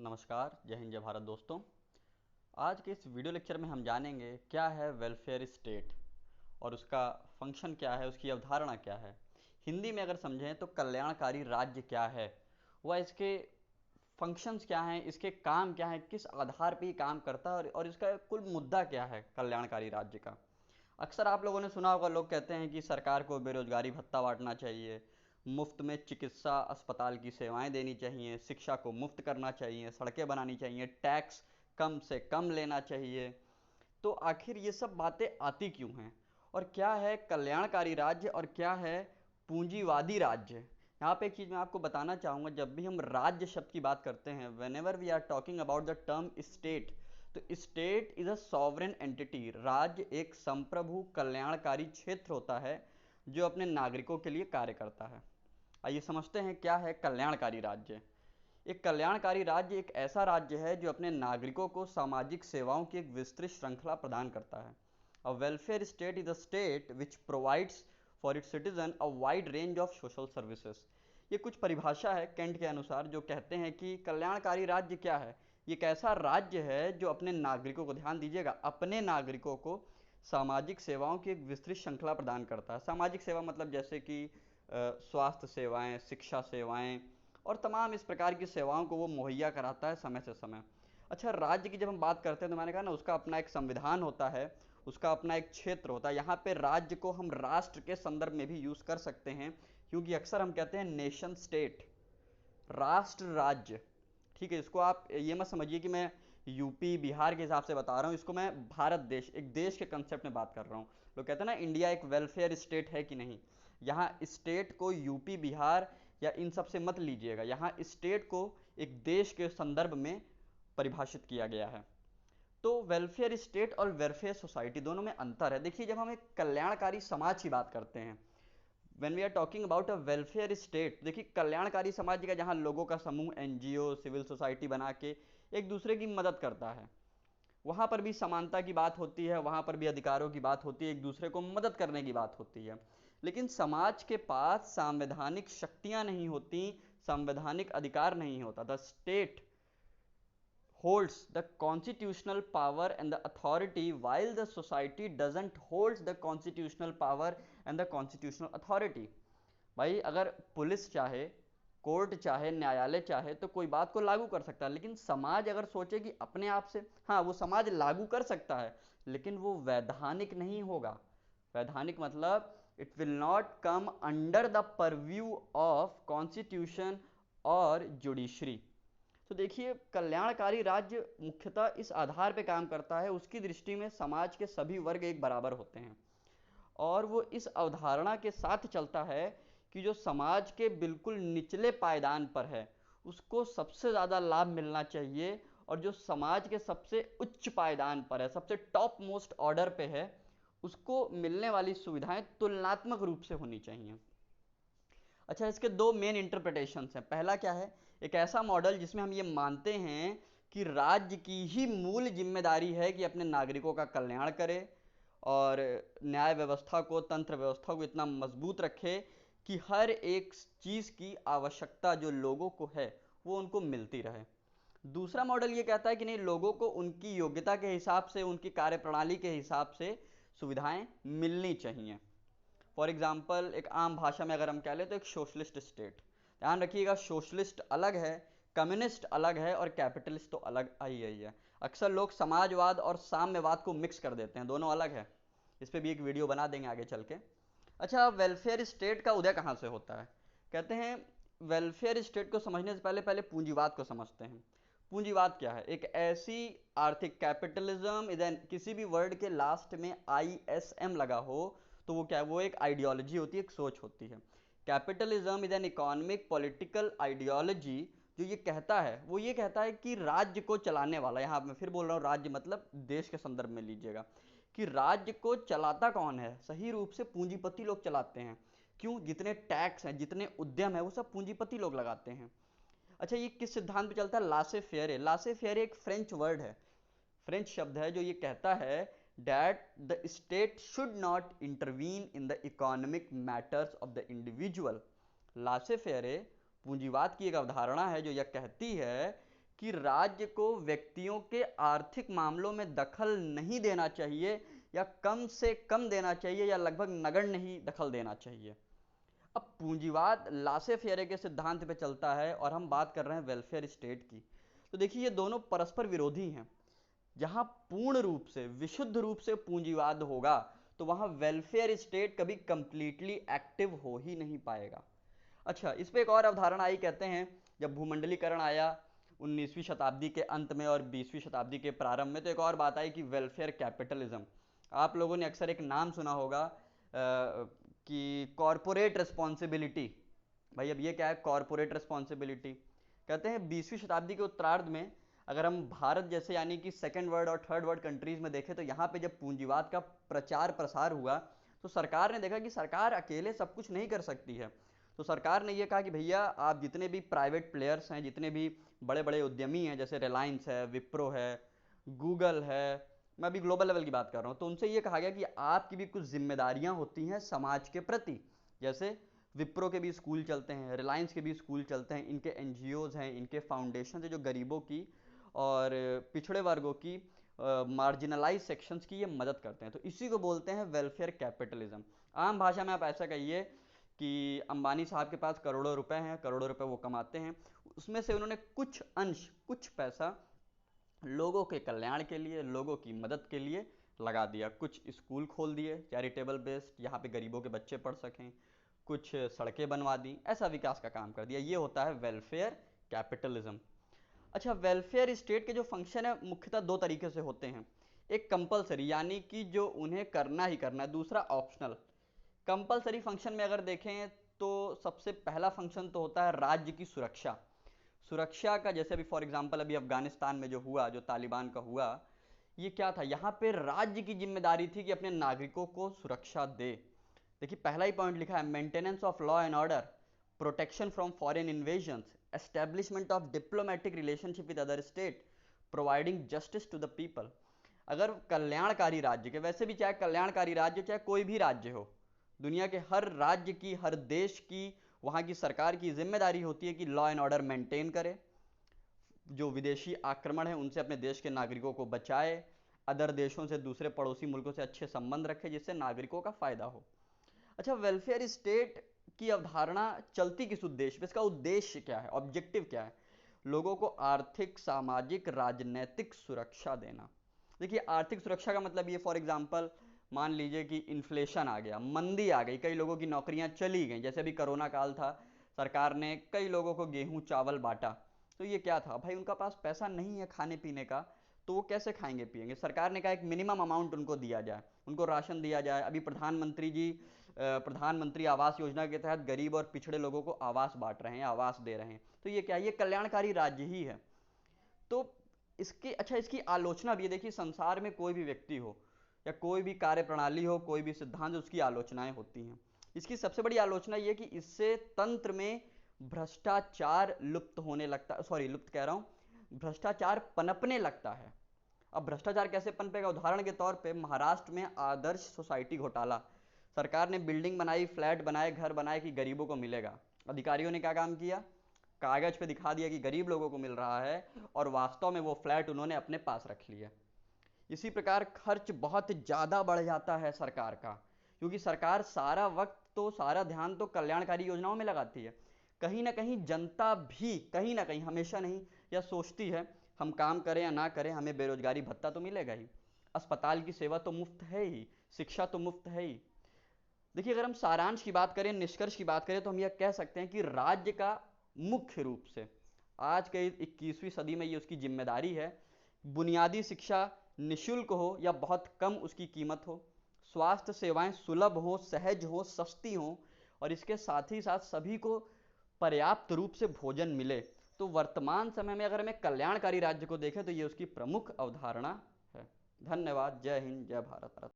नमस्कार, जय हिंद, जय भारत दोस्तों। आज के इस वीडियो लेक्चर में हम जानेंगे क्या है वेलफेयर स्टेट और उसका फंक्शन क्या है, उसकी अवधारणा क्या है। हिंदी में अगर समझें तो कल्याणकारी राज्य क्या है, वह इसके फंक्शंस क्या हैं, इसके काम क्या हैं, किस आधार पर ये काम करता है और इसका कुल मुद्दा क्या है कल्याणकारी राज्य का। अक्सर आप लोगों ने सुना होगा, लोग कहते हैं कि सरकार को बेरोजगारी भत्ता बांटना चाहिए, मुफ्त में चिकित्सा अस्पताल की सेवाएं देनी चाहिए, शिक्षा को मुफ्त करना चाहिए, सड़कें बनानी चाहिए, टैक्स कम से कम लेना चाहिए। तो आखिर ये सब बातें आती क्यों हैं और क्या है कल्याणकारी राज्य और क्या है पूंजीवादी राज्य। यहाँ पे एक चीज़ मैं आपको बताना चाहूँगा, जब भी हम राज्य शब्द की बात करते हैं, whenever we are talking about the term state, तो state is a sovereign entity. राज्य एक संप्रभु कल्याणकारी क्षेत्र होता है जो अपने नागरिकों के लिए कार्य करता है। आइए समझते हैं क्या है कल्याणकारी राज्य। एक कल्याणकारी राज्य एक ऐसा राज्य है जो अपने नागरिकों को सामाजिक सेवाओं की एक विस्तृत श्रृंखला प्रदान करता है। अ welfare state is a state which provides for its citizen a wide range of social services. ये कुछ परिभाषा है कैंट के अनुसार, जो कहते हैं कि कल्याणकारी राज्य क्या है। ये एक ऐसा राज्य है जो अपने नागरिकों को, ध्यान दीजिएगा, अपने नागरिकों को सामाजिक सेवाओं की एक विस्तृत श्रृंखला प्रदान करता है। सामाजिक सेवा मतलब जैसे कि स्वास्थ्य सेवाएं, शिक्षा सेवाएं और तमाम इस प्रकार की सेवाओं को वो मुहैया कराता है समय से समय। अच्छा, राज्य की जब हम बात करते हैं तो मैंने कहा ना, उसका अपना एक संविधान होता है, उसका अपना एक क्षेत्र होता है। यहाँ पे राज्य को हम राष्ट्र के संदर्भ में भी यूज़ कर सकते हैं, क्योंकि अक्सर हम कहते हैं नेशन स्टेट, राष्ट्र राज्य। ठीक है, इसको आप ये मत समझिए कि मैं यूपी बिहार के हिसाब से बता रहा हूँ, इसको मैं भारत देश, एक देश के कंसेप्ट में बात कर रहा हूँ। लोग कहते हैं ना इंडिया एक वेलफेयर स्टेट है कि नहीं। यहाँ स्टेट को यूपी बिहार या इन सब से मत लीजिएगा, यहाँ स्टेट को एक देश के संदर्भ में परिभाषित किया गया है। तो वेलफेयर स्टेट और वेलफेयर सोसाइटी दोनों में अंतर है। देखिए, जब हम एक कल्याणकारी समाज की बात करते हैं, when we are talking about a welfare state, देखिए कल्याणकारी समाज का जहाँ लोगों का समूह, एनजीओ, सिविल सोसाइटी बना के एक दूसरे की मदद करता है, वहाँ पर भी समानता की बात होती है, वहाँ पर भी अधिकारों की बात होती है, एक दूसरे को मदद करने की बात होती है। लेकिन समाज के पास संवैधानिक शक्तियाँ नहीं होती, संवैधानिक अधिकार नहीं होता। The state holds the constitutional power and the authority, while the society doesn't hold the constitutional power and the constitutional authority। भाई, अगर पुलिस चाहे, कोर्ट चाहे, न्यायालय चाहे तो कोई बात को लागू कर सकता है, लेकिन समाज अगर सोचे कि अपने आप से, हाँ, वो समाज लागू कर सकता है, लेकिन वो वैधानिक नहीं होगा। वैधानिक मतलब it will not come under the purview of constitution और जुडिशरी। तो देखिए, कल्याणकारी राज्य मुख्यतः इस आधार पर काम करता है, उसकी दृष्टि में समाज के सभी वर्ग एक बराबर होते हैं, और वो इस अवधारणा के साथ चलता है कि जो समाज के बिल्कुल निचले पायदान पर है उसको सबसे ज़्यादा लाभ मिलना चाहिए, और जो समाज के सबसे उच्च पायदान पर है, सबसे टॉप मोस्ट ऑर्डर पे है, उसको मिलने वाली सुविधाएं तुलनात्मक रूप से होनी चाहिए। अच्छा, इसके दो मेन इंटरप्रिटेशंस हैं। पहला क्या है, एक ऐसा मॉडल जिसमें हम ये मानते हैं कि राज्य की ही मूल जिम्मेदारी है कि अपने नागरिकों का कल्याण करे और न्याय व्यवस्था को, तंत्र व्यवस्था को इतना मजबूत रखे कि हर एक चीज़ की आवश्यकता जो लोगों को है वो उनको मिलती रहे। दूसरा मॉडल ये कहता है कि नहीं, लोगों को उनकी योग्यता के हिसाब से, उनकी कार्यप्रणाली के हिसाब से सुविधाएं मिलनी चाहिए। फॉर एग्जाम्पल, एक आम भाषा में अगर हम कह लें तो एक सोशलिस्ट स्टेट। ध्यान रखिएगा, सोशलिस्ट अलग है, कम्युनिस्ट अलग है और कैपिटलिस्ट तो अलग आई है। अक्सर लोग समाजवाद और साम्यवाद को मिक्स कर देते हैं, दोनों अलग है। इस पर भी एक वीडियो बना देंगे आगे चल के। अच्छा, वेलफेयर स्टेट का उदय कहाँ से होता है। कहते हैं वेलफेयर स्टेट को समझने से पहले पहले पूंजीवाद को समझते हैं। पूंजीवाद क्या है, एक ऐसी आर्थिक, कैपिटलिज्म इधर किसी भी वर्ड के लास्ट में ISM लगा हो तो वो क्या है, वो एक आइडियोलॉजी होती है, एक सोच होती है। Capitalism is an economic political ideology जो ये कहता है, वो ये कहता है कि राज्य को चलाने वाला, यहाँ मैं फिर बोल रहा हूँ, राज्य मतलब देश के संदर्भ में लीजिएगा, कि राज्य को चलाता कौन है, सही रूप से पूंजीपति लोग चलाते हैं। क्यों, जितने टैक्स हैं, जितने उद्यम है, वो सब पूंजीपति लोग लगाते हैं। अच्छा, ये किस सिद्धांत पे चलता है, लासे फेयर। लासे फेयर एक फ्रेंच वर्ड है, फ्रेंच शब्द है, जो ये कहता है that the state should not intervene in the economic matters of the individual। लासे फेरे पूंजीवाद की एक अवधारणा है जो यह कहती है कि राज्य को व्यक्तियों के आर्थिक मामलों में दखल नहीं देना चाहिए, या कम से कम देना चाहिए, या लगभग नगण्य ही दखल देना चाहिए। अब पूंजीवाद लासे फेरे के सिद्धांत पे चलता है और हम बात कर रहे हैं वेलफेयर स्टेट की। तो देखिए ये दोनों परस्पर विरोधी हैं। जहां पूर्ण रूप से विशुद्ध रूप से पूंजीवाद होगा तो वहां वेलफेयर स्टेट कभी कंप्लीटली एक्टिव हो ही नहीं पाएगा। अच्छा, इस पे एक और अवधारणा आई, कहते हैं जब भूमंडलीकरण आया 19वीं शताब्दी के अंत में और 20वीं शताब्दी के प्रारंभ में, तो एक और बात आई कि वेलफेयर कैपिटलिज्म। आप लोगों ने अक्सर एक नाम सुना होगा कि कॉरपोरेट रिस्पॉन्सिबिलिटी। भाई अब ये क्या है कॉरपोरेट रिस्पॉन्सिबिलिटी? कहते हैं 20वीं शताब्दी के उत्तरार्ध में अगर हम भारत जैसे यानी कि सेकेंड वर्ल्ड और थर्ड वर्ल्ड कंट्रीज में देखें तो यहाँ पे जब पूंजीवाद का प्रचार प्रसार हुआ तो सरकार ने देखा कि सरकार अकेले सब कुछ नहीं कर सकती है। तो सरकार ने ये कहा कि भैया आप जितने भी प्राइवेट प्लेयर्स हैं, जितने भी बड़े बड़े उद्यमी हैं, जैसे रिलायंस है, विप्रो है, गूगल है, मैं अभी ग्लोबल लेवल की बात कर रहा हूँ, तो उनसे ये कहा गया कि आपकी भी कुछ जिम्मेदारियां होती हैं समाज के प्रति। जैसे विप्रो के भी स्कूल चलते हैं, रिलायंस के भी स्कूल चलते हैं, इनके एनजीओज हैं, इनके फाउंडेशन है जो गरीबों की और पिछड़े वर्गों की, मार्जिनलाइज सेक्शंस की ये मदद करते हैं। तो इसी को बोलते हैं वेलफेयर कैपिटलिज्म। आम भाषा में आप ऐसा कहिए कि अंबानी साहब के पास करोड़ों रुपए हैं, करोड़ों रुपए वो कमाते हैं, उसमें से उन्होंने कुछ अंश, कुछ पैसा लोगों के कल्याण के लिए, लोगों की मदद के लिए लगा दिया। कुछ स्कूल खोल दिए चैरिटेबल बेस्ड, यहाँ पे गरीबों के बच्चे पढ़ सकें, कुछ सड़कें बनवा दी, ऐसा विकास का काम कर दिया। ये होता है वेलफेयर कैपिटलिज्म। अच्छा, वेलफेयर स्टेट के जो फंक्शन है मुख्यतः दो तरीके से होते हैं। एक कंपलसरी यानी कि जो उन्हें करना ही करना है, दूसरा ऑप्शनल। कंपलसरी फंक्शन में अगर देखें तो सबसे पहला फंक्शन तो होता है राज्य की सुरक्षा। सुरक्षा का जैसे अभी फॉर एग्जांपल अभी अफगानिस्तान में जो हुआ, जो तालिबान का हुआ, ये क्या था, यहाँ पे राज्य की जिम्मेदारी थी कि अपने नागरिकों को सुरक्षा दे। देखिए पहला ही पॉइंट लिखा है, maintenance of law and order, protection from foreign invasions, establishment of diplomatic relationship with other state, providing justice to the people. अगर कल्याणकारी राज्य के, वैसे भी चाहे कल्याणकारी राज्य चाहे कोई भी राज्य हो, दुनिया के हर राज्य की, हर देश की, वहाँ की सरकार की जिम्मेदारी होती है कि लॉ एंड ऑर्डर मेंटेन करे, जो विदेशी आक्रमण है उनसे अपने देश के नागरिकों को बचाए, अदर देशों से, दूसरे पड़ोसी मुल्कों से अच्छे संबंध रखे जिससे नागरिकों का फायदा हो। अच्छा, वेलफेयर स्टेट की अवधारणा चलती किस उद्देश्य पे, इसका उद्देश्य क्या है, ऑब्जेक्टिव क्या है? लोगों को आर्थिक, सामाजिक, राजनैतिक सुरक्षा देना। देखिए आर्थिक सुरक्षा का मतलब ये, फॉर एग्जांपल मान लीजिए कि इन्फ्लेशन आ गया, मंदी आ गई, कई लोगों की नौकरियां चली गई, जैसे अभी कोरोना काल था, सरकार ने कई लोगों को गेहूं चावल बांटा। तो ये क्या था भाई, उनका पास पैसा नहीं है खाने पीने का, तो वो कैसे खाएंगे पिएंगे? सरकार ने कहा एक मिनिमम अमाउंट उनको दिया जाए, उनको राशन दिया जाए। अभी प्रधानमंत्री जी प्रधानमंत्री आवास योजना के तहत गरीब और पिछड़े लोगों को आवास बांट रहे हैं, आवास दे रहे हैं। तो ये क्या, ये कल्याणकारी राज्य ही है। तो इसकी, अच्छा इसकी आलोचना भी है। देखिए संसार में कोई भी व्यक्ति हो या कोई भी कार्य प्रणाली हो, कोई भी सिद्धांत, उसकी आलोचनाएं होती हैं। इसकी सबसे बड़ी आलोचना ये कि इससे तंत्र में भ्रष्टाचार लुप्त होने लगता, सॉरी लुप्त कह रहा हूं, भ्रष्टाचार पनपने लगता है। अब भ्रष्टाचार कैसे पनपेगा? उदाहरण के तौर पे महाराष्ट्र में आदर्श सोसाइटी घोटाला, सरकार ने बिल्डिंग बनाई, फ्लैट बनाए, घर बनाए कि गरीबों को मिलेगा। अधिकारियों ने क्या काम किया, कागज पे दिखा दिया कि गरीब लोगों को मिल रहा है और वास्तव में वो फ्लैट उन्होंने अपने पास रख लिया। इसी प्रकार खर्च बहुत ज़्यादा बढ़ जाता है सरकार का, क्योंकि सरकार सारा वक्त तो, सारा ध्यान तो कल्याणकारी योजनाओं में लगाती है। कहीं ना कहीं जनता भी, कहीं ना कहीं, हमेशा नहीं, यह सोचती है हम काम करें या ना करें हमें बेरोजगारी भत्ता तो मिलेगा ही, अस्पताल की सेवा तो मुफ्त है ही, शिक्षा तो मुफ्त है ही। देखिए अगर हम सारांश की बात करें, निष्कर्ष की बात करें, तो हम यह कह सकते हैं कि राज्य का मुख्य रूप से आज के 21वीं सदी में ये उसकी जिम्मेदारी है, बुनियादी शिक्षा निशुल्क हो या बहुत कम उसकी कीमत हो, स्वास्थ्य सेवाएं सुलभ हो, सहज हो, सस्ती हो, और इसके साथ ही साथ सभी को पर्याप्त रूप से भोजन मिले। तो वर्तमान समय में अगर हमें कल्याणकारी राज्य को देखें तो ये उसकी प्रमुख अवधारणा है। धन्यवाद। जय हिंद, जय भारत।